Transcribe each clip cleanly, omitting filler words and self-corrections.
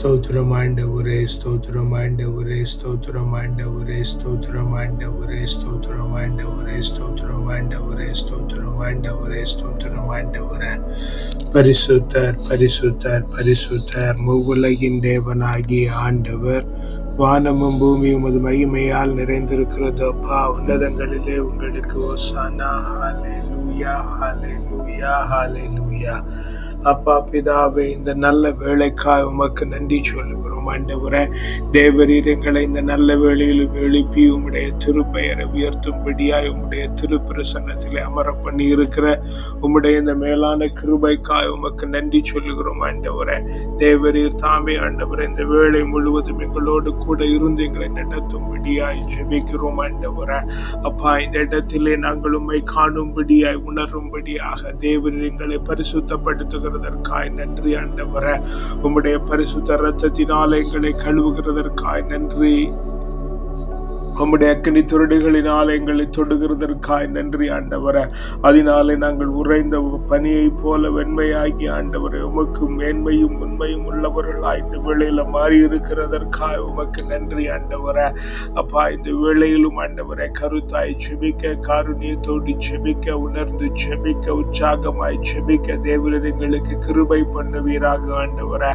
ஸ்தோத்திரம் ஆண்டவரே, ஸ்தோத்திரம் ஆண்டவரே, ஸ்தோத்திரம் ஆண்டவரே, ஸ்தோத்திரம் ஆண்டவரே, ஸ்தோத்திரம் ஆண்டவரே, ஸ்தோத்திரம் ஆண்டவரே, ஸ்தோத்திரம் ஆண்டவரே, ஸ்தோத்திரம் ஆண்டவரே. பரிசுத்தர், பரிசுத்தர், பரிசுத்தர், மூவுலகின் தேவனாகிய ஆண்டவர். வானமும் பூமியும் அது மகிமையால் நிறைந்திருக்கிறது. அப்பா, உன்னதங்களிலே உங்களுக்கு ஓசானா. ஹல்லேலூயா, ஹல்லேலூயா, ஹல்லேலூயா. அப்பா பிதாவே, இந்த நல்ல வேளைக்காய் உமக்கு நன்றி சொல்லுகிறோம் ஆண்டவரே. தேவரீர் எங்களை இந்த நல்ல வேளையிலும் எழுப்பி உம்முடைய திருப்பெயரை உயர்த்தும்படியாய் உம்முடைய திருப்பிரசன்னத்திலே அமர பண்ணி இருக்கிற உம்முடைய இந்த மேலான கிருபைக்காய் உமக்கு நன்றி சொல்லுகிறோம் ஆண்டவரே. தேவரீர் தாமே ஆண்டவரே இந்த வேளை முழுவதும் எங்களோடு கூட இருந்து எங்களை நடத்தும்படியாய் ஜெபிக்கிறோம் ஆண்டவரே. அப்பா, இந்த இடத்திலே நாங்கள் உம்மை காணும்படியாய் உணரும்படியாக தேவரீர் எங்களை பரிசுத்தப்படுத்துகிற நன்றி ஆண்டவரே. உம்முடைய பரிசுத்த இரத்தத்தினால் எங்களை கழுவுகிறதற்காய் நன்றி. உம்முடைய அக்கினி துருடுகளினால் எங்களை தொடுகிறதற்காய் நன்றி ஆண்டவரே. அதனாலே நாங்கள் உறைந்த பனியை போல வெண்மையாகி ஆண்டவரே உமக்கு மேன்மையும் உண்மையும் உள்ளவர்களாய் இந்த வேளையில மாறி இருக்கிறதற்காய் உமக்கு நன்றி ஆண்டவரே. அப்பா, இந்த வேளையிலும் ஆண்டவரே கருத்தாய் செபிக்க, காருண்யத்தோடு செபிக்க, உணர்ந்து செபிக்க, உற்சாகமாய் செபிக்க தேவரீர் எங்களுக்கு கிருபை பண்ணுவீராக ஆண்டவரே.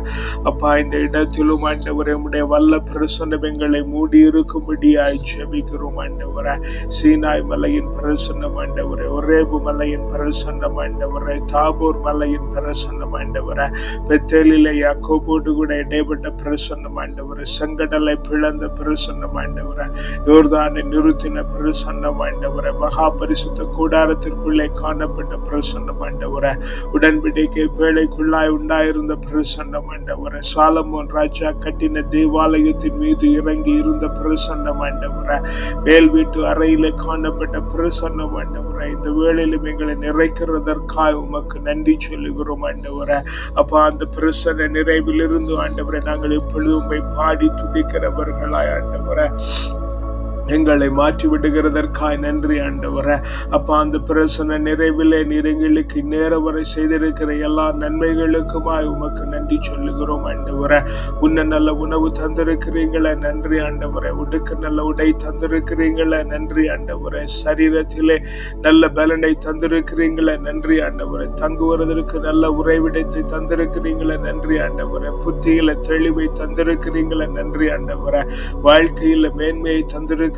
அப்பா, இந்த இடத்திலும் ஆண்டவரே உம்முடைய வல்ல பிரசன்னம் எங்களை மூடி இருக்கும்படியாய் ஜெபிக்கிறோம் ஆண்டவரே. சீனாய் மலையின் பிரசன்னம் ஆண்டவரே, ஒரேபு மலையின் பிரசன்னம் ஆண்டவரே, தாபோர் மலையின் பிரசன்னம் ஆண்டவரே, பெத்தேலிலே யாக்கோபோடு கூட இடைப்பட்ட பிரசன்னம் ஆண்டவரே, செங்கடலை பிளந்த பிரசன்னம் ஆண்டவரே, யோர்தானை நிறுத்தின பிரசன்னம் ஆண்டவரே, மகா பரிசுத்த கூடாரத்திற்குள்ளே காணப்பட்ட பிரசன்னம் ஆண்டவரே, உடன்படிக்கை வேளைக்குள்ளாய் உண்டாயிருந்த பிரசன்னம் ஆண்டவரே, சாலமோன் ராஜா கட்டின தேவாலயத்தின் மீது இறங்கி இருந்த பிரசன்னம் ஆண்டவரே, மேல் வீட்டு அறையிலே காணப்பட்ட பிரசன்னம் ஆண்டவரே, இந்த வேளையிலும் எங்களை நிறைக்கிறதற்காக உமக்கு நன்றி சொல்லுகிறோம் ஆண்டவரே. அப்பா, அந்த பிரசன்ன நிறைவில் இருந்து ஆண்டவரே நாங்கள் எப்பொழுதும் பாடி துதிக்கிறவர்களாய் ஆண்டவரே எங்களை மாற்றி விடுகிறதற்காய் நன்றி ஆண்டவரே. அப்பா, அந்த பிரசன்ன நிறைவிலே நீர் எங்களுக்கு நேரம் வரை செய்திருக்கிற எல்லா நன்மைகளுக்குமாய் உமக்கு நன்றி சொல்லுகிறோம் ஆண்டவரே. உன்ன நல்ல உணவு தந்திருக்கிறீங்களே நன்றி ஆண்டவரே. உடுக்க நல்ல உடை தந்திருக்கிறீங்களே நன்றி ஆண்டவரே. சரீரத்திலே நல்ல பலனை தந்திருக்கிறீங்களே நன்றி ஆண்டவரே. தங்குவதற்கு நல்ல உறைவிடத்தை தந்திருக்கிறீங்களே நன்றி ஆண்டவரே. புத்தியில தெளிவை தந்திருக்கிறீங்களே நன்றி ஆண்டவரே. வாழ்க்கையில மேன்மையை தந்திருக்கிறீங்களே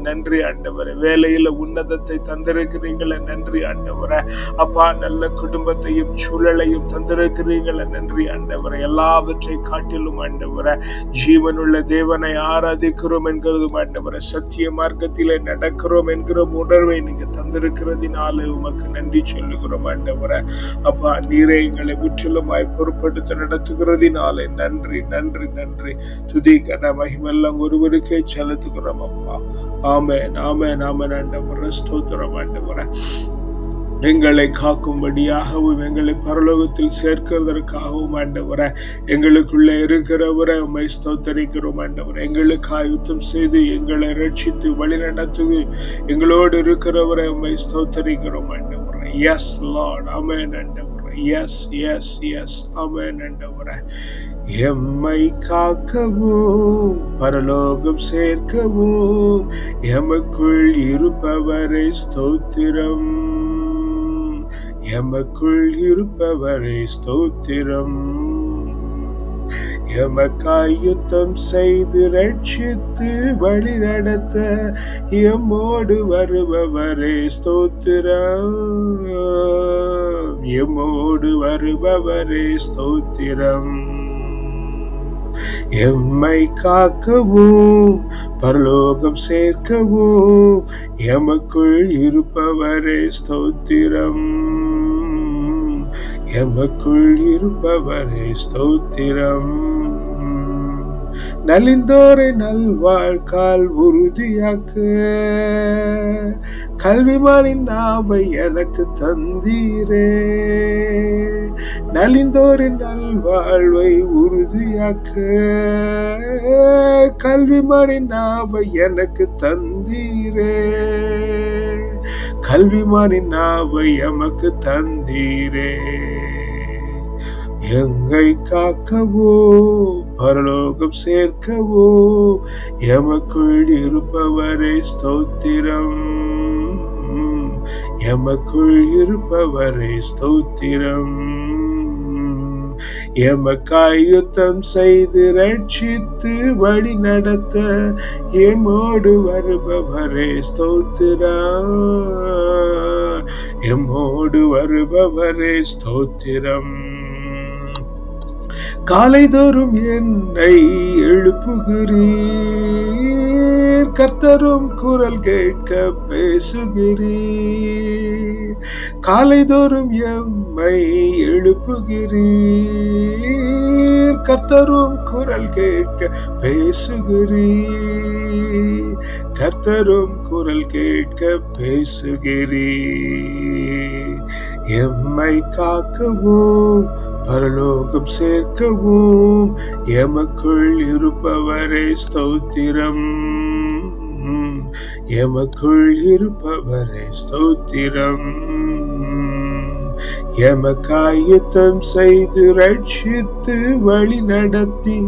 நன்றி ஆண்டவரே. வேலையில உன்னதத்தை தந்திருக்கிறீங்களே நன்றி ஆண்டவரே. அப்பா, நல்ல குடும்பத்தையும் சூழலையும் தந்திருக்கிறீங்களே நன்றி ஆண்டவரே. எல்லாவற்றை காட்டிலும் ஆண்டவரே ஜீவனுள்ள தேவனை ஆராதிக்கிறோம் என்கிறதும் ஆண்டவரே, சத்திய மார்க்கத்திலே நடக்கிறோம் என்கிற உணர்வை நீங்க தந்திருக்கிறதினாலே உமக்கு நன்றி சொல்லுகிறோம் ஆண்டவரே. அப்பா, நீரே எங்களை முற்றிலுமாய் பொறுப்படுத்த நடத்துகிறதினாலே நன்றி, நன்றி, நன்றி. துதி கன மகிமெல்லாம் ஒருவருக்கே செலுத்துகிறோம் அப்பா. ஆமென், ஆமென், ஆமென் ஆண்டவரே. ஸ்தோத்திரம் ஆண்டவரே. எங்களை காக்கும்படியாகவும் எங்களை பரலோகத்தில் சேர்க்கிறதற்காகவும் ஆண்டவரே, எங்களுக்குள்ளே இருக்கிறவரை உம்மை ஸ்தோத்தரிக்கிறோம் ஆண்டவரே. எங்களுக்காக யுத்தம் செய்து எங்களை ரட்சித்து வழி நடத்து எங்களோடு இருக்கிறவரை உம்மை ஸ்தோத்தரிக்கிறோம் ஆண்டவரே. எஸ் லார்ட், ஆமென் ஆண்டவரே. எஸ், எஸ், எஸ், ஆமென் ஆண்டவரே. எம்மை காக்கவும் பரலோகம் சேர்க்கவும் எமக்குள் இருப்பவரை ஸ்தோத்திரம், எமக்குள் இருப்பவரை ஸ்தோத்திரம். எமக்காய் யுத்தம் செய்து ரட்சித்து வழி நடத்த எம்மோடு வருபவரே ஸ்தோத்திரம், எம்மோடு வருபவரே ஸ்தோத்திரம். எம்மை காக்கவும் பரலோகம் சேர்க்கவும் எமக்குள் இருப்பவரே ஸ்தோத்திரம், எமக்குள் இருப்பவரே ஸ்தோத்திரம். நலிந்தோரை நல்வாழ்கால் உறுதியாக்க கல்விமானின் நாவை எனக்கு தந்தீரே. நலிந்தோரின் நல்வாழ்வை உறுதியாக்க கல்விமானின் நாவை எனக்கு தந்தீரே. கல்விமானின் நாவை எமக்கு தந்தீரே. எங்கை காக்கவோ பரலோகம் சேர்க்கவும் எமக்குள் இருப்பவரே ஸ்தோத்திரம். எமக்குள் இருப்பவரே ஸ்தோத்திரம். எமக்காய் யுத்தம் செய்து ரட்சித்து வழி நடத்த எம்மோடு வருபவரே ஸ்தோத்திரம். எம்மோடு வருபவரே ஸ்தோத்திரம். காலைதோறும் என்னை எழுப்புகிறீர், கர்த்தரும் குரல் கேட்க பேசுகிறீர். காலைதோறும் எம்மை எழுப்புகிறீர், கர்த்தரும் குரல் கேட்க பேசுகிறீர். கர்த்தரும் குரல் கேட்க பேசுகிறீர். எம்மை காக்கவும் பரலோகம் சேர்க்கவும் எமக்குள் இருப்பவரே ஸ்தோத்திரம். எமக்குள் இருப்பவரே ஸ்தோத்திரம். எமக்காய் யுத்தம் செய்து ரட்சித்து வழி நடத்தி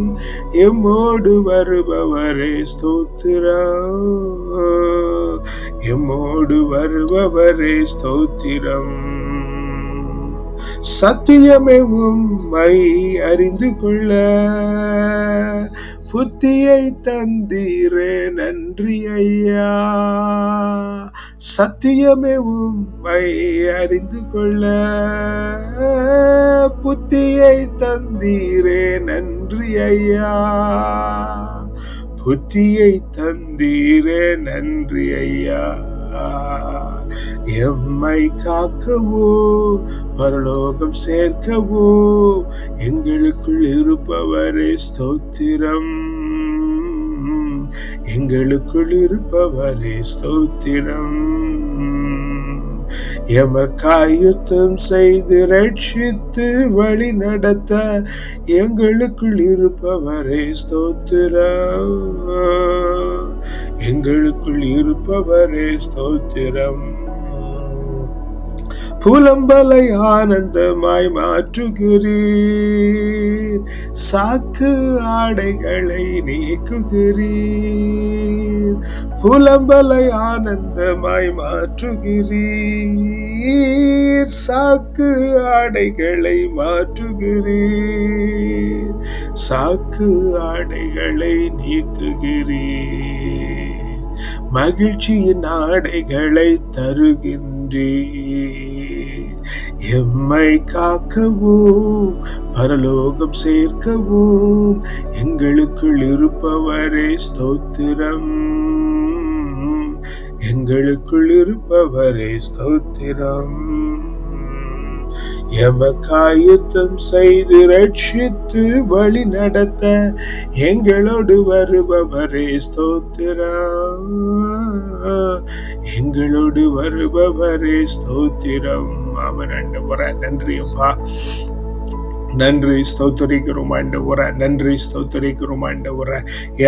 எம்மோடு வருபவரே ஸ்தோத்திரம். எம்மோடு வருபவரே ஸ்தோத்திரம். சத்தியமே உம்மை அறிந்து கொள்ள புத்தியை தந்தீரே நன்றி ஐயா. சத்தியமே உம்மை அறிந்து கொள்ள புத்தியை தந்தீரே நன்றி ஐயா. புத்தியை தந்தீரே நன்றி ஐயா. எம்மை காக்கவும் பரலோகம் சேர்க்கவும் எங்களுக்குள் இருப்பவரே ஸ்தோத்திரம். எங்களுக்குள் இருப்பவரே ஸ்தோத்திரம். எமக்காய் யுத்தம் செய்து ரட்சித்து வழி நடத்த எங்களுக்குள் இருப்பவரே ஸ்தோத்திரம். எங்களுக்குள் இருப்பவரே ஸ்தோத்திரம். புலம்பலை ஆனந்தமாய் மாற்றுகிறீர், சாக்கு ஆடைகளை நீக்குகிறீர். புலம்பலை ஆனந்தமாய் மாற்றுகிறீர், சாக்கு ஆடைகளை மாற்றுகிறீர். சாக்கு ஆடைகளை நீக்குகிறீர். மகிழ்ச்சியின் ஆடைகளை தருகின்றீர். எம்மை காக்கவும் பரலோகம் சேர்க்கவும் எங்களுக்குள் இருப்பவரே ஸ்தோத்திரம். எங்களுக்குள் இருப்பவரே ஸ்தோத்திரம். எமக்காய் யுத்தம் செய்து ரட்சித்து வழி நடத்த எங்களோடு வருபவரே ஸ்தோத்திரம். எங்களோடு வருபவரே ஸ்தோத்திரம். ஆமென் ஆண்டவரே, நன்றி அப்பா. நன்றி ஸ்தோத்திரிக்கிறோம் ஆண்டவரே. நன்றி ஸ்தோத்திரிக்கிறோம் ஆண்டவரே.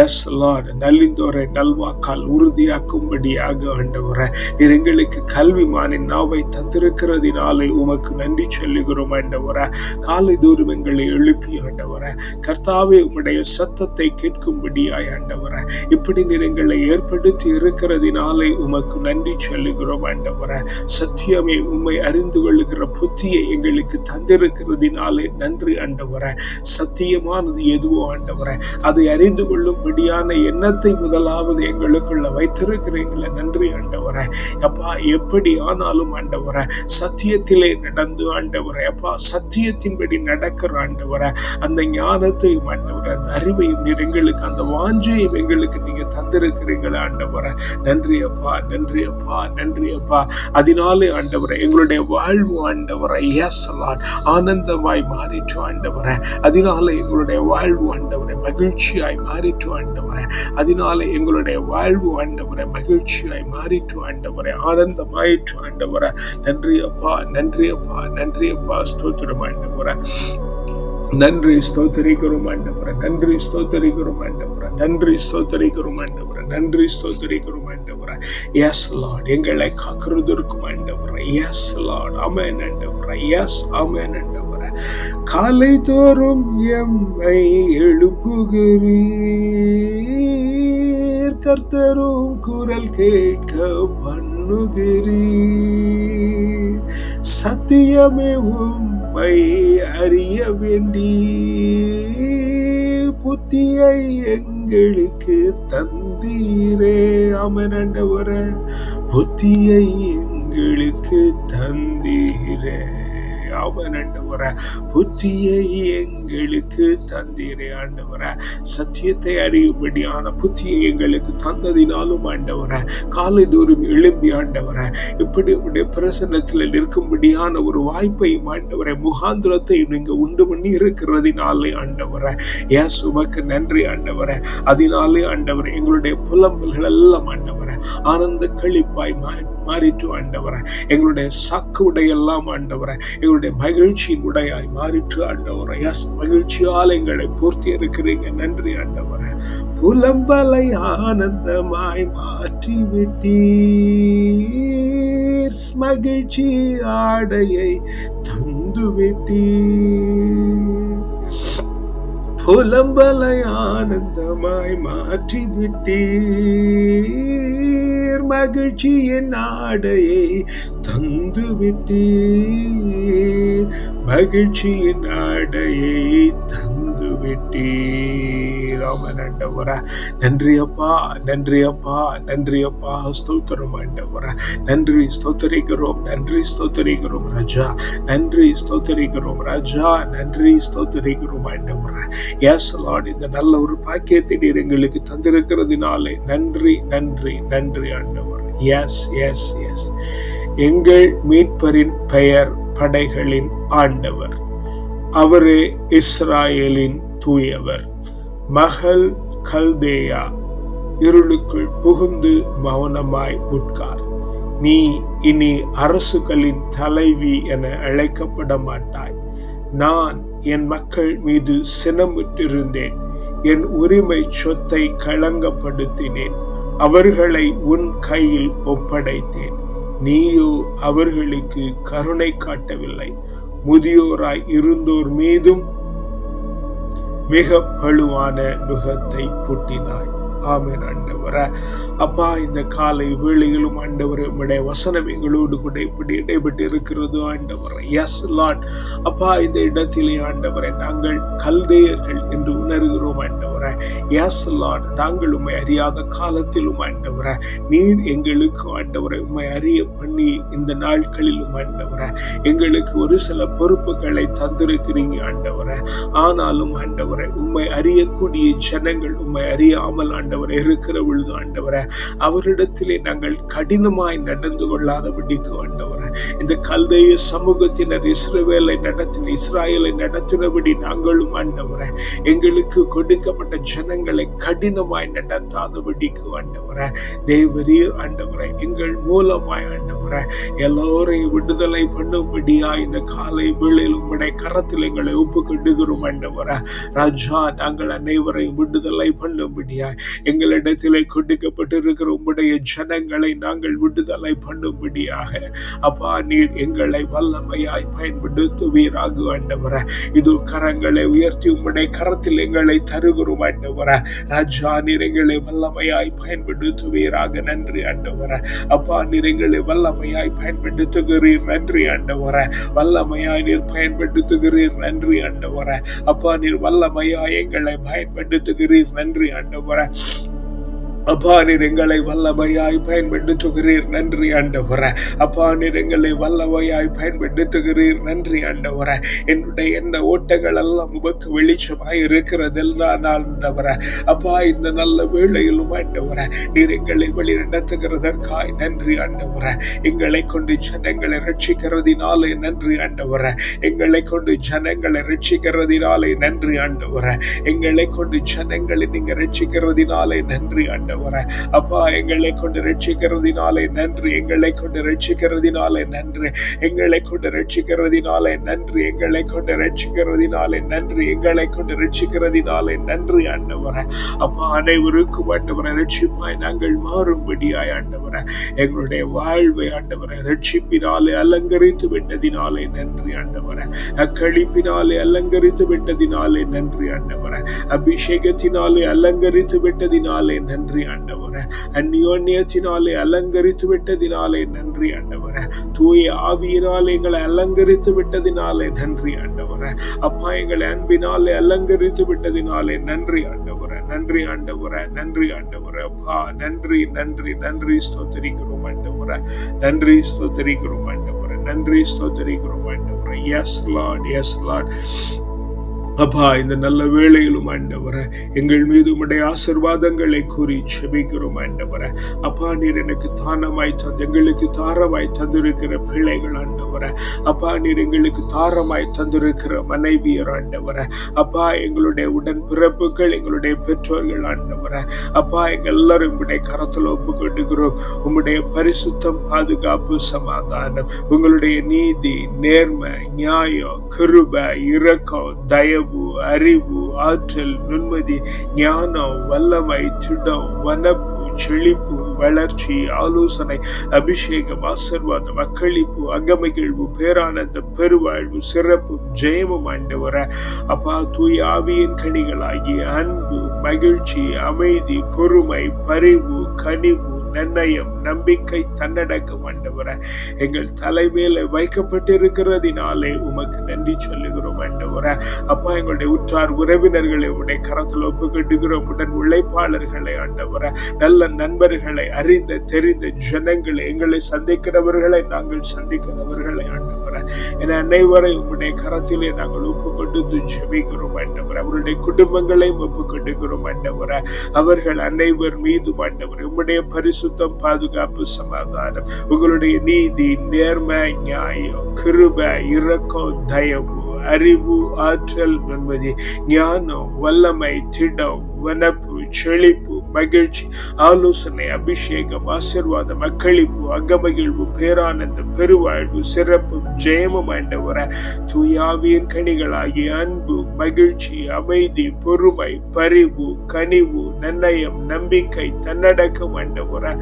எஸ் லார்ட், நலிந்தோரை நல்வாக்கால் உறுதியாக்கும்படியாக ஆண்டவரே நீர் எங்களுக்கு கல்விமானின் நாவை தந்திருக்கிறதினாலே உமக்கு நன்றி சொல்லுகிறோம் ஆண்டவரே. காலை தூரம் எங்களை எழுப்பி ஆண்டவரே கர்த்தாவே உம்முடைய சத்தத்தை கேட்கும்படியாய் ஆண்டவரே இப்படி நீர் எங்களை ஏற்படுத்தி இருக்கிறதினாலே உமக்கு நன்றி சொல்லுகிறோம் ஆண்டவரே. சத்தியமே உம்மை அறிந்து கொள்ளுகிற புத்தியை எங்களுக்கு தந்திருக்கிறதினாலே நன்றி ஆண்டவரே. சத்தியமானது எதுவோ ஆண்டவரே அதை அறிந்து கொள்ளும்படியான எண்ணத்தை முதலாவது எங்களுக்குள்ள வைத்திருக்கிறீங்களே நன்றி ஆண்டவரே. அப்பா எப்படி ஆனாலும் ஆண்டவரே சத்தியத்திலே நடந்து ஆண்டவரே அப்பா சத்தியத்தின்படி நடக்கிற ஆண்டவரே அந்த ஞானத்தையும் ஆண்டவரே அந்த அறிவையும் நீர் எங்களுக்கு அந்த வாஞ்சையும் எங்களுக்கு நீங்க தந்திருக்கிறீங்களே ஆண்டவரே. நன்றி அப்பா, நன்றி அப்பா, நன்றி அப்பா. அதனாலே ஆண்டவரே எங்களுடைய வாழ்வு ஆண்டவரே எஸ் லார்ட் ஆனந்தமாய் மாறிற்று ஆண்டவரே. அதனால எங்களுடைய வாழ்வு ஆண்டவரே மகிழ்ச்சியாய் மாறிற்று ஆண்டவரே. அதனால எங்களுடைய வாழ்வு ஆண்டவரே மகிழ்ச்சியாய் மாறிற்று ஆண்டவரே, ஆனந்தமாயிற்று ஆண்டவரே. நன்றி அப்பா, நன்றி அப்பா, நன்றி அப்பா. ஸ்தோத்திரம் ஆண்டவரே. நன்றி ஸ்தோத்திரிக்கிறோம் ஆண்டவரே. நன்றி ஸ்தோத்திரிக்கிறோம் ஆண்டவரே. நன்றி ஸ்தோத்திரிக்கிறோம் ஆண்டவரே. நன்றி ஸ்தோத்திரிக்கிறோம் ஆண்டவரே. எஸ் லார்ட் எங்களை காக்கிறதற்கும் ஆண்டவரே. எஸ் லார்ட் ஆமென் ஆண்டவரே. எஸ் ஆமென் ஆண்டவரே. காலை தோறும் எம்மை எழுப்புகிறீர், கர்த்தரும் குரல் கேட்க பண்ணுகிறீர். சத்தியமே உம்மை அறிய வேண்டி புத்தியை எங்களுக்கு தந்தீரே. ஆமென் ஆண்டவரே, புத்தியை எங்களுக்கு தந்தீரே. ஆமென் ஆண்டவரே, புத்தியை எங்களுக்கு தந்தீரே ஆண்டவரே. சத்தியத்தை அறியும்படியான புத்தியை எங்களுக்கு தந்ததினாலும் ஆண்டவரே, காலை தோறும் எழும்பி ஆண்டவரே இப்படி உடைய பிரசன்னத்தில் நிற்கும்படியான ஒரு வாய்ப்பையும் ஆண்டவரே, முகாந்திரத்தை நீங்க உண்டு பண்ணி இருக்கிறதினாலே ஆண்டவரே, ஏன் உமக்கு நன்றி ஆண்டவரே. அதனாலே ஆண்டவரே எங்களுடைய புலம்பல்கள் எல்லாம் ஆண்டவரே ஆனந்த களிப்பாய் மாறிட்டு ஆண்டவரே. எங்களுடைய சாக்கு உடையெல்லாம் ஆண்டவரே எங்களுடைய மகிழ்ச்சியின் உடையாய் மாறிட்டு ஆண்டவரே. எஸ், மகிழ்ச்சியால் எங்களை பூர்த்தி இருக்கிறீங்க. நன்றி ஆண்டவரே. புலம்பலை ஆனந்தமாய் மாற்றி விட்டீர், மகிழ்ச்சி ஆடையை தந்து விட்டீர். புலம்பலை ஆனந்தமாய் மாற்றி விட்டீர், மகிழ்ச்சியின் ஆடையை தந்து விட்டீர், மகிழ்ச்சியின் ஆடையை தந்து விட்டீர். ஆமென் ஆண்டவரே, நன்றி அப்பா, நன்றி அப்பா, நன்றி அப்பா. ஸ்தோத்திரம் ஆண்டவரே, நன்றி ஸ்தோத்தரிக்கிறோம், நன்றி ஸ்தோத்தரிக்கிறோம் ராஜா, நன்றி ஸ்தோத்தரிக்கிறோம் ராஜா, நன்றி ஸ்தோத்தரிக்கிறோம் ஆண்டவரே. எஸ் லார்ட், இந்த நல்ல ஒரு பாக்கியத்தை நீர் எங்களுக்கு தந்திருக்கிறதுனாலே நன்றி, நன்றி, நன்றி ஆண்டவர். எஸ் எஸ் எஸ், எங்கள் மீட்பரின் பெயர் படைகளின் ஆண்டவர், அவரே இஸ்ராயேலின் தூயவர். மகள் கல்தேயா இருளுக்குள் புகுந்து மௌனமாய் உட்கார். நீ இனி அரசுகளின் தலைவி என அழைக்கப்பட மாட்டாய். நான் என் மக்கள் மீது சினமுற்றிருந்தேன், என் உரிமை சொத்தை களங்கப்படுத்தினேன், அவர்களை உன் கையில் ஒப்படைத்தேன். நீயோ அவர்களுக்கு கருணை காட்டவில்லை, முதியோராய் இருந்தோர் மீதும் மிக பழுவான நுகத்தை பூட்டினாய். ஆமென் ஆண்டவரே. அப்பா, இந்த காலை வேளையிலும் ஆண்டவரே உம்முடைய வசனம் எங்களோடு கூட இப்படி இடைப்பட்டு இருக்கிறது ஆண்டவரே. எஸ் லார்ட், அப்பா இந்த இடத்திலே ஆண்டவரே நாங்கள் கல்தேயர்கள் என்று உணர்கிறோம் ஆண்டவரே. எஸ் லார்ட், நாங்கள் உம்மை அறியாத காலத்திலும் ஆண்டவரே நீர் எங்களுக்கு ஆண்டவரை உம்மை அறிய பண்ணி இந்த நாட்களிலும் ஆண்டவரே எங்களுக்கு ஒரு சில பொறுப்புகளை தந்திருக்கிறீங்க ஆண்டவரே. ஆனாலும் ஆண்டவரை உம்மை அறியக்கூடிய ஜனங்கள் உம்மை அறியாமல் ஆண்டவரை இருக்கிற பொழுது ஆண்டவரை அவரிடத்திலே நாங்கள் கடினமாய் நடந்து கொள்ளாதபடிக்கு ஆண்டவரை இந்த கல்தேய சமூகத்தினர் இஸ்ராயேலை நடத்தினபடி நாங்களும் ஆண்டவரை எங்களுக்கு கொடுக்கப்பட்ட ஜனங்களை கடினமாய் நடத்தாதபடிக்கு ஆண்டவரை தேவரீர் ஆண்டவரை எங்கள் மூலமாய் ஆண்டவரை எல்லோரையும் விடுதலை பண்ணும்படியா இந்த காலை வேளையில் உம்முடைய கரத்தில் எங்களை ஒப்புக்கொண்டுகிறோம் ஆண்டவரை. ராஜா, நாங்கள் அனைவரையும் விடுதலை பண்ணும்படியா எங்களிடத்திலே கொடுக்கப்பட்டிருக்கிற உம்முடைய ஜனங்களை நாங்கள் விடுதலை பண்ணும்படியாக அப்பா நீர் எங்களை வல்லமையாய் பயன்படுத்துவீராக ஆண்டவரே. இது கரங்களை உயர்த்தி உம்முடைய கரத்தில் எங்களை தருகிறோம் ஆண்டவரே. ராஜா, நீர் எங்களை வல்லமையாய் பயன்படுத்துவீராக. நன்றி ஆண்டவரே. அப்பா, நீர் எங்களை வல்லமையாய் பயன்படுத்துகிறீர். நன்றி ஆண்டவரே. வல்லமையாய் நீர் பயன்படுத்துகிறீர். நன்றி ஆண்டவரே. அப்பா, நீர் வல்லமையாய் எங்களை பயன்படுத்துகிறீர். நன்றி ஆண்டவரே. அப்பா, நீர் எங்களை வல்லமையாய் பயன்படுத்துகிறீர். நன்றி ஆண்டவரே. அப்பா, நீர் எங்களை வல்லமையாய் பயன்படுத்துகிறீர். நன்றி ஆண்டவரே. என்னுடைய எண்ண ஓட்டங்கள் எல்லாம் உமக்கு வெளிச்சமாய் இருக்கிறதெல்லாம் ஆண்டவரே. அப்பா, இந்த நல்ல வேளையிலும் ஆண்டவரே நீர் எங்களை வழி நடத்துகிறதற்காய் நன்றி ஆண்டவரே. எங்களை கொண்டு ஜனங்களை ரட்சிக்கிறதினாலே நன்றி ஆண்டவரே. எங்களை கொண்டு ஜனங்களை ரட்சிக்கிறதினாலே நன்றி ஆண்டவரே. எங்களை கொண்டு ஜனங்களை நீங்க ரட்சிக்கிறதினாலே நன்றி ஆண்டவரே. ஆண்டவரே. அப்பா, எங்களை கொண்டு ரட்சிக்கிறதினாலே நன்றி, எங்களை கொண்டு ரட்சிக்கிறதினாலே நன்றி, எங்களை கொண்டு ரட்சிக்கிறதினாலே நன்றி, எங்களை கொண்டு ரட்சிக்கிறதினாலே நன்றி, எங்களை கொண்டு ரட்சிக்கிறதினாலே நன்றி ஆண்டவரே. அப்பா, அனைவருக்கும் ஆண்டவரே ரட்சிப்பாய் நாங்கள் மாறும்படியாய் ஆண்டவரே எங்களுடைய வாழ்வை ஆண்டவரே ரட்சிப்பினாலே அலங்கரித்து விட்டதினாலே நன்றி ஆண்டவரே. அக்களிப்பினாலே அலங்கரித்து விட்டதினாலே நன்றி ஆண்டவரே. அபிஷேகத்தினாலே அலங்கரித்து விட்டதினாலே நன்றி ஆண்டவரே. அந்யோன்யத்தினாலே அலங்கரித்து விட்டதினாலே நன்றி ஆண்டவரே. தூய ஆவியினாலே எங்களை அலங்கரித்து விட்டதினாலே நன்றி ஆண்டவரே. அப்பா, எங்களை அன்பினாலே அலங்கரித்து விட்டதினாலே நன்றி ஆண்டவரே. நன்றி ஆண்டவரே, நன்றி ஆண்டவரே. அப்பா, நன்றி நன்றி நன்றி ஸ்தோத்திரிக்கிறோம் ஆண்டவரே. நன்றி ஸ்தோத்திரிக்கிறோம் ஆண்டவரே. நன்றி ஸ்தோத்திரிக்கிறோம் ஆண்டவரே. Yes lord, yes lord. அப்பா, இந்த நல்ல வேளையிலும் ஆண்டவரே எங்கள் மீது உம்முடைய ஆசீர்வாதங்களை கூறி செபிக்கிறோம் ஆண்டவரே. அப்பா, நீர் எனக்கு தானமாய் எங்களுக்கு தாரமாய் தந்திருக்கிற பிள்ளைகள் ஆண்டவரே. அப்பா, நீர் எங்களுக்கு தாரமாய் தந்திருக்கிற மனைவியர் ஆண்டவரே. அப்பா, எங்களுடைய உடன் பிறப்புகள், எங்களுடைய பெற்றோர்கள் ஆண்டவரே. அப்பா, எங்கள் எல்லாரும் உம்முடைய கரத்தில் ஒப்புக்கொண்டுகிறோம். உம்முடைய பரிசுத்தம், பாதுகாப்பு, சமாதானம், உங்களுடைய நீதி, நேர்மை, நியாயம், கிருபை, இரக்கம், தயவு, அறிவு, ஆற்றல், நுண்மதி, ஞானம், வல்லமை, திடம், வனப்பு, செழிப்பு, வளர்ச்சி, ஆலோசனை, அபிஷேகம், ஆசீர்வாதம், அக்களிப்பு, அகமகிழ்வு, பேரானந்த, பெருவாழ்வு, சிறப்பும் ஜெயமும் ஆண்டவரே. அப்பா, தூய ஆவியின் கனிகளாகிய அன்பு, மகிழ்ச்சி, அமைதி, பொறுமை, பரிவு, கனிவு, நன்னயம், நம்பிக்கை, தன்னடக்கம் ஆண்டவரே எங்கள் தலைமையில வைக்கப்பட்டிருக்கிறதினாலே உமக்கு நன்றி சொல்லுகிறோம் ஆண்டவரே. அப்பா, எங்களுடைய உற்றார் உறவினர்களை உடைய கரத்தில் ஒப்புக்கொண்டுகிறோம். உடன் உழைப்பாளர்களை ஆண்டவரே, நல்ல நண்பர்களை, அறிந்த தெரிந்த ஜனங்களை, எங்களை சந்திக்கிறவர்களை, நாங்கள் சந்திக்கிறவர்களை ஆண்டவரே என அனைவரை உம்முடைய கரத்திலே நாங்கள் ஒப்புக்கொண்டு ஜெபிக்கிறோம் ஆண்டவரே. அவருடைய குடும்பங்களையும் ஒப்புக்கொண்டுகிறோம் ஆண்டவரே. அவர்கள் அனைவர் மீது ஆண்டவரே உம்முடைய பரிசுத்தம், பாதுகாப்பு, சமாதானம், உங்களுடைய நீதி, நேர்மை, நியாயம், கிருபை, இரக்கம், தயவு, அறிவு, ஆற்றல், நுண்மதி, ஞானம், வல்லமை, திடம், வனப்பு, செழிப்பு, மகிழ்ச்சி, ஆலோசனை, அபிஷேகம், ஆசீர்வாதம், அக்களிப்பு, அகமகிழ்வு, பேரானந்தம், பெருவாழ்வு, சிறப்பு, ஜெயமும் ஆண்டவரே. தூய ஆவியின் கனிகளாகிய அன்பு, மகிழ்ச்சி, அமைதி, பொறுமை, பரிவு, கனிவு, நன்னயம், நம்பிக்கை, தன்னடக்கம் ஆண்டவரே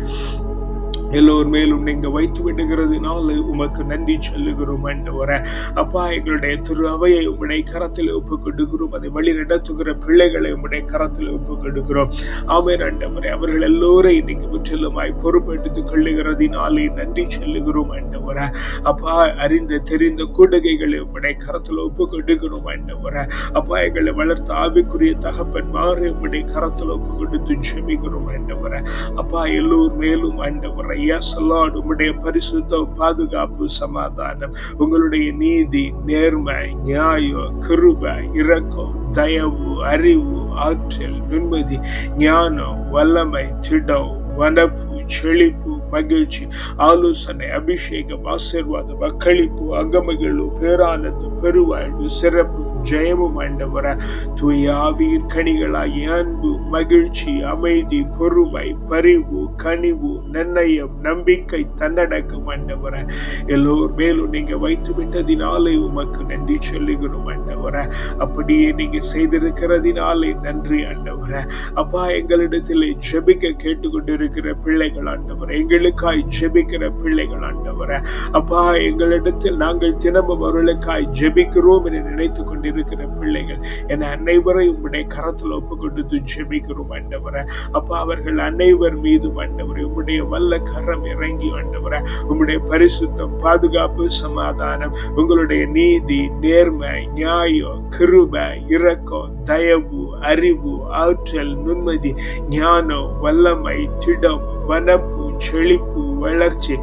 எல்லோர் மேலும் நீங்க வைத்து விடுகிறதுனால உமக்கு நன்றி சொல்லுகிறோம் ஆண்டவரே. அப்பா, எங்களுடைய திரு அவையை உம்முடைய கரத்தில் ஒப்புக்கொடுக்கிறோம். அதை வழி நடத்துகிற பிள்ளைகளை உம்முடைய கரத்தில் ஒப்புக்கொடுக்கிறோம். ஆமென் ஆண்டவரே. அவர்கள் எல்லோரையும் நீங்க முற்றிலுமாய் பொறுப்பெடுத்துக் கொள்ளுகிறதினாலே நன்றி சொல்லுகிறோம் ஆண்டவரே. அப்பா, அறிந்த தெரிந்த கூடுகைகளை உம்முடைய கரத்தில் ஒப்புக்கொடுக்கிறோம் ஆண்டவரே. அப்பா, எங்களை வளர்த்த ஆவிக்குரிய தகப்பன் மாறி உம்முடைய கரத்தில் ஒப்புக்கொடுத்து ஜெபிக்கிறோம் ஆண்டவரே. அப்பா, எல்லோர் மேலும் ஆண்டவரே எஸ் லார்ட் உம்முடைய பரிசுத்தம், பாதுகாப்பு, சமாதானம், உங்களுடைய நீதி, நேர்மை, நியாயம், கிருபை, இரக்கம், தயவு, அறிவு, ஆற்றல், நுண்மதி, ஞானம், வல்லமை, திடம், வனப்பு, செழிப்பு, மகிழ்ச்சி, ஆலோசனை, அபிஷேகம், ஆசீர்வாதம், அக்களிப்பு, அகமகிழ்வு, பேரானந்தம், பெருவாழ்வு, சிறப்பு, ஜெயமும் ஆண்டவரே. தூய ஆவியின் கனிகளாகிய அன்பு, மகிழ்ச்சி, அமைதி, பொறுமை, பரிவு, கனிவு, நன்னயம், நம்பிக்கை, தன்னடக்கம் ஆண்டவரே எல்லோர் மேலும் நீங்க வைத்து விட்டதினாலே உமக்கு நன்றி சொல்லுகிறோம் ஆண்டவரே. அப்படியே நீங்க செய்திருக்கிறதினாலே நன்றி ஆண்டவரே. அப்பா, எங்களிடத்தில் ஜெபிக்க கேட்டுக்கொண்டிருக்கிற பிள்ளைகள் ஆண்டவரே, எங்களுக்காய் ஜெபிக்கிற பிள்ளைகள் ஆண்டவரே. அப்பா, எங்களிடத்தில் நாங்கள் தினமும் அவர்களுக்காய் ஜெபிக்கிறோம் என நினைத்து கொண்டிருக்கிற பிள்ளைகள் என அனைவரையும் உம்முடைய கரத்தில் ஒப்புக்கொண்டு ஜெபிக்கிறோம் ஆண்டவரே. அப்பா, அவர்கள் அனைவர் மீதும் ஆண்டவரே உம்முடைய வல்ல கரம் இறங்கி ஆண்டவரே உம்முடைய பரிசுத்தம், பாதுகாப்பு, சமாதானம், உங்களுடைய நீதி, நேர்மை, நியாயம், கிருபை, இரக்கம், தயவு, அறிவு, ஆற்றல், நுண்மதி, ஞானம், வல்லமை, திடம், வனப்பு, செழிப்பு, வளர்ச்சி,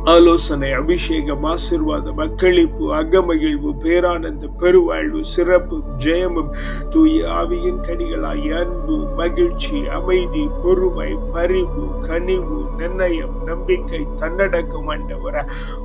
ஆலோசனை, அபிஷேகம், ஆசீர்வாதம், அக்களிப்பு, அகமகிழ்வு, பேரானந்த, பெருவாழ்வு, சிறப்பு, ஜெயமும் தூய ஆவியின் கனிகளாய் அன்பு, மகிழ்ச்சி, அமைதி, பொறுமை, பரிவு, கனிவு, நன்னயம், நம்பிக்கை, தன்னடக்கம் ஆண்டவரே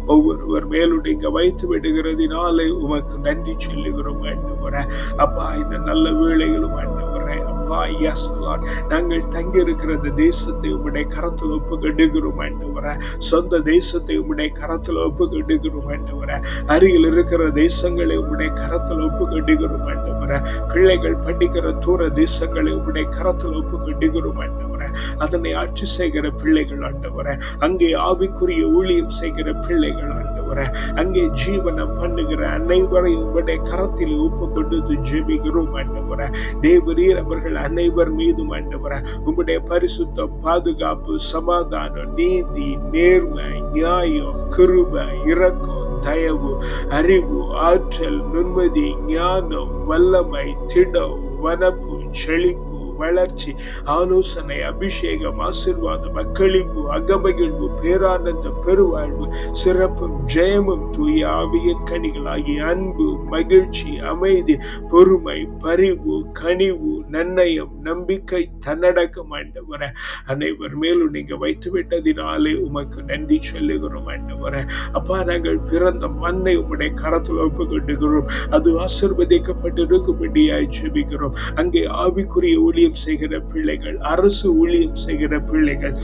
ஒவ்வொருவர் மேலும் நீங்க வைத்து விடுகிறதினாலே உமக்கு நன்றி சொல்லுகிறோம் ஆண்டவரே. அப்பா, இந்த நல்ல வேளையிலும் ஆண்டவரே அப்பா. எஸ் லார்ட், நாங்கள் தங்கி இருக்கிற இந்த தேசத்தை உம்முடைய கரத்தில் ஒப்புக்கொடுக்கிறோம் ஆண்டவரே. சொந்த தேசத்தை உம்முடைய கரத்தில் ஒப்புக்கொடுக்கிறோம் ஆண்டவரே. அருகில் இருக்கிற தேசங்களை உம்முடைய கரத்தில் ஒப்புக்கொடுக்கிறோம் ஆண்டவரே. பிள்ளைகள் படிக்கிற தூர தேசங்களை உம்முடைய கரத்தில் ஒப்புக்கொடுக்கிறோம் ஆண்டவரே. அதனை ஆட்சி செய்கிற பிள்ளைகள் ஆண்டவரே. அங்கே ஆவிக்குரிய ஊழியம் செய்கிற பிள்ளைகள் ஆண்டவரே. அங்கே ஜீவனம் பண்ணுகிற அனைவரையும் உம்முடைய கரத்தில் ஒப்புக்கொண்டு ஜெபிக்கிறோம் ஆண்டவரே. தேவரீர் அவர்கள் அனைவர் மீதும் ஆண்டவரே உம்முடைய பரிசுத்தம், பாதுகாப்பு, சமாதானம், நீதி, நேர்மை, நியாயம், கிருபை, இரக்கம், தயவு, அறிவு, ஆற்றல், நுண்மதி, ஞானம், வல்லமை, திடம், வனப்பு, செழிப்பு, வளர்ச்சி, ஆலோசனை, அபிஷேகம், ஆசீர்வாதம், அக்களிப்பு, அகமகிழ்வு, பேரானந்தம், பெருவாழ்வு, சிறப்பும் ஜெயமும் தூய ஆவியின் கனிகளாகி அன்பு, மகிழ்ச்சி, அமைதி, பொறுமை, பரிவு, கனிவு, நன்னயம், நம்பிக்கை, தன்னடக்கம் ஆண்டவரே அனைவர் மேலும் நீங்க வைத்து விட்டதினாலே உமக்கு நன்றி சொல்லுகிறோம் ஆண்டவரே. அப்பா, நாங்கள் பிறந்த மண்ணை உம்முடைய கரத்தில் ஒப்புக்கொண்டுகிறோம். அது ஆசீர்வதிக்கப்பட்டிருக்கும்படியாய் ஜெபிக்கிறோம். அங்கே ஆவிக்குரிய ஊழியம் செய்கிற பிள்ளைகள், அரசு ஊழியம் செய்கிற பிள்ளைகள்,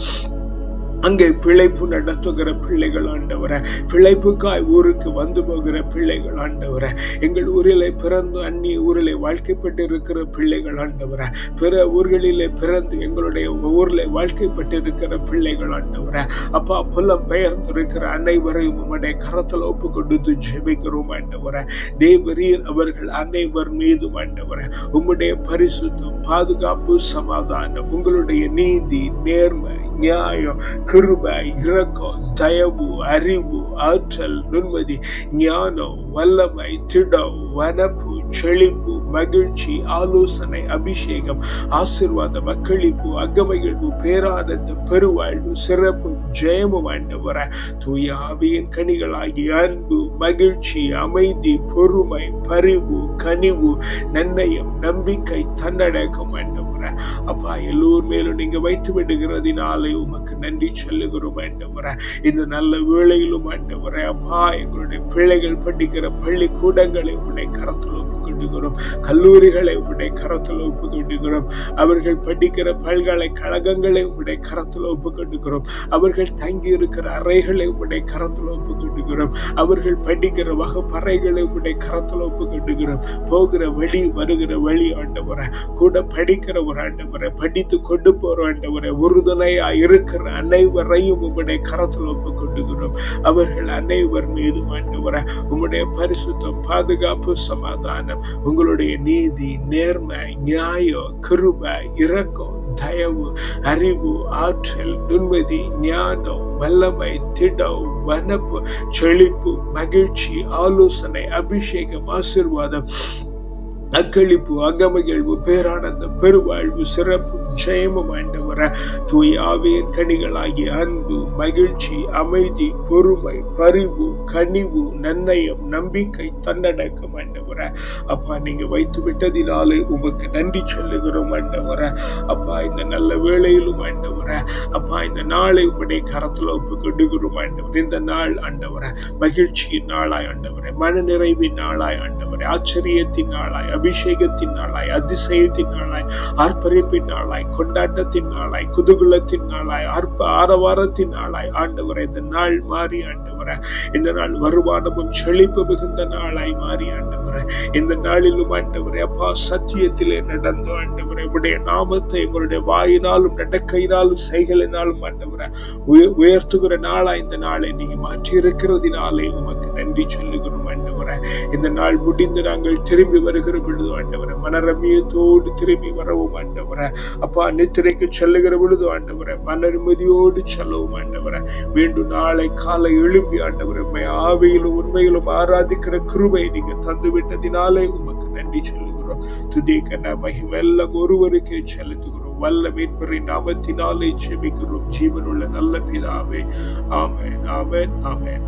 அங்கே பிழைப்பு நடத்துகிற பிள்ளைகள் ஆண்டவரே, பிழைப்புக்காய் ஊருக்கு வந்து போகிற பிள்ளைகள் ஆண்டவரே, எங்கள் ஊரிலே பிறந்து அந்நிய ஊரிலே வாழ்க்கைப்பட்டு இருக்கிற பிள்ளைகள் ஆண்டவரே, பிற ஊர்களிலே பிறந்து எங்களுடைய ஊரிலே வாழ்க்கைப்பட்டு இருக்கிற பிள்ளைகள் ஆண்டவரே. அப்பா, புலம் பெயர்ந்திருக்கிற அனைவரையும் உம்முடைய கரத்தில் ஒப்பு கொடுத்து ஜெபிக்கிறோம் ஆண்டவரே. தேவரீர் அவர்கள் அனைவர் மீதும் ஆண்டவரே உம்முடைய பரிசுத்தம், பாதுகாப்பு, சமாதானம், உங்களுடைய நீதி, நேர்மை, நியாயம், கிருபை, இரக்கம், தயவு, அறிவு, ஆற்றல், நுண்மதி, ஞானம், வல்லமை, திடம், வனப்பு, செழிப்பு, மகிழ்ச்சி, ஆலோசனை, அபிஷேகம், ஆசீர்வாதம், அக்களிப்பு, அகமகிழ்வு, பேரானந்தம், பெருவாழ்வு, சிறப்பு, ஜெயமும் ஆண்டவரே தூய ஆவியின் கனிகளாகி அன்பு, மகிழ்ச்சி, அமைதி, பொறுமை, பரிவு, கனிவு, நன்னயம், நம்பிக்கை, தன்னடக்கம் ஆண்டவரே. அப்பா, எல்லோர் மேலும் நீங்க வைத்து விடுகிறதினாலே உமக்கு நன்றி சொல்லுகிறோம் ஆண்டவரே. இந்த நல்ல வேளையிலும் ஆண்டவரே அப்பா, எங்களுடைய பிள்ளைகள் படிக்கிற பள்ளிக்கூடங்களை உம்முடைய கரத்தில் ஒப்புக்கொண்டுகிறோம். கல்லூரிகளை உம்முடைய கரத்தில் ஒப்புக்கொண்டுகிறோம். அவர்கள் படிக்கிற பல்கலைக்கழகங்களை உம்முடைய கரத்தில் ஒப்புக்கொண்டுகிறோம். அவர்கள் தங்கி இருக்கிற அறைகளை உம்முடைய கரத்தில் ஒப்புக்கொண்டுகிறோம். அவர்கள் படிக்கிற வகுப்பறைகளை உம்முடைய கரத்தில் ஒப்புக்கொண்டுகிறோம். போகிற வழி, வருகிற வழி ஆண்டவரே, கூட படிக்கிற ஒரு ஆண்டவரை, படித்து கொண்டு போற ஆண்டவரை, உறுதுணையா இருக்கிற அனைவரையும் உம்முடைய கரத்தில் ஒப்புக்கொண்டுகிறோம். அவர்கள் அனைவர் மீதும் ஆண்டவரே உம்முடைய பரிசுத்தம், பாதுகாப்பு, சமாதானம், உங்களுடைய நீதி, நேர்மை, நியாயம், கிருபை, இரக்கம், தயவு, அறிவு, ஆற்றல், நுண்மதி, ஞானம், வல்லமை, திடம், வனப்பு, செழிப்பு, மகிழ்ச்சி, ஆலோசனை, அபிஷேகம், ஆசீர்வாதம், அக்களிப்பு, அகமகிழ்வு, பேரானந்தம், பெருவாழ்வு, சிறப்பு, ஜெயமும் ஆண்டவரே தூய ஆவியின் கனிகளாகி அன்பு, மகிழ்ச்சி, அமைதி, பொறுமை, பரிவு, கனிவு, நன்னயம், நம்பிக்கை, தன்னடக்கம் ஆண்டவரே. அப்பா, நீங்க வைத்து விட்டதினாலே உமக்கு நன்றி சொல்லுகிறோம் ஆண்டவரே. அப்பா, இந்த நல்ல வேளையிலும் ஆண்டவரே அப்பா, இந்த நாளை உம்முடைய கரத்தில் ஒப்புக்கொடுக்கிறோம் ஆண்டவரே. இந்த நாள் ஆண்டவரே மகிழ்ச்சியின் நாளாய் ஆண்டவரே, மன நிறைவின் நாளாய் ஆண்டவரே, ஆச்சரியத்தின் நாளாய், அபிஷேகத்தின் நாளாய், அதிசயத்தின் நாளாய், ஆர்ப்பரிப்பின் நாளாய், கொண்டாட்டத்தின் நாளாய், குதூகலத்தின் நாளாய், ஆரவாரத்தின் நாளாய் ஆண்டவரே இந்த நாள் மாறி ஆண்டவரே. இந்த நாள் வருமானமும் செழிப்பு மிகுந்த நாளாய் மாறி ஆண்டவரே. இந்த நாளிலும் ஆண்டவரே அப்பா, சத்தியத்திலே நடந்து ஆண்டவரே உடைய நாமத்தை எங்களுடைய வாயினாலும் நடக்கையினாலும் செய்களினாலும் ஆண்டவரே உயர்த்துகிற நாளா இந்த நாளை நீங்க மாற்றி இருக்கிறதினாலே உமக்கு நன்றி சொல்லுகிறோம் ஆண்டவரே. இந்த நாள் முடிந்து நாங்கள் திரும்பி வருகிற பொழுது ஆண்டவரே மனரமியத்தோடு திரும்பி வரவும் ஆண்டவரே. அப்பா, நித்திரைக்கு செல்லுகிற பொழுது ஆண்டவரே மன நிம்மதியோடு செல்லவும் ஆண்டவரே. மீண்டும் நாளை காலை எழுப்பி ஆண்டவரே ஆவியிலும் உண்மையிலும் ஆராதிக்கிற கிருபை நீங்க தந்து விட்டதினாலே உமக்கு நன்றி சொல்லுகிறோம். துதிக்க மகிமெல்லாம் ஒருவருக்கே செலுத்துகிறோம். வல்ல மீட்பரின் நாமத்தினாலே ஜெபிக்கிறோம் ஜீவனுள்ள நல்ல பிதாவே. ஆமென், ஆமென், ஆமென்.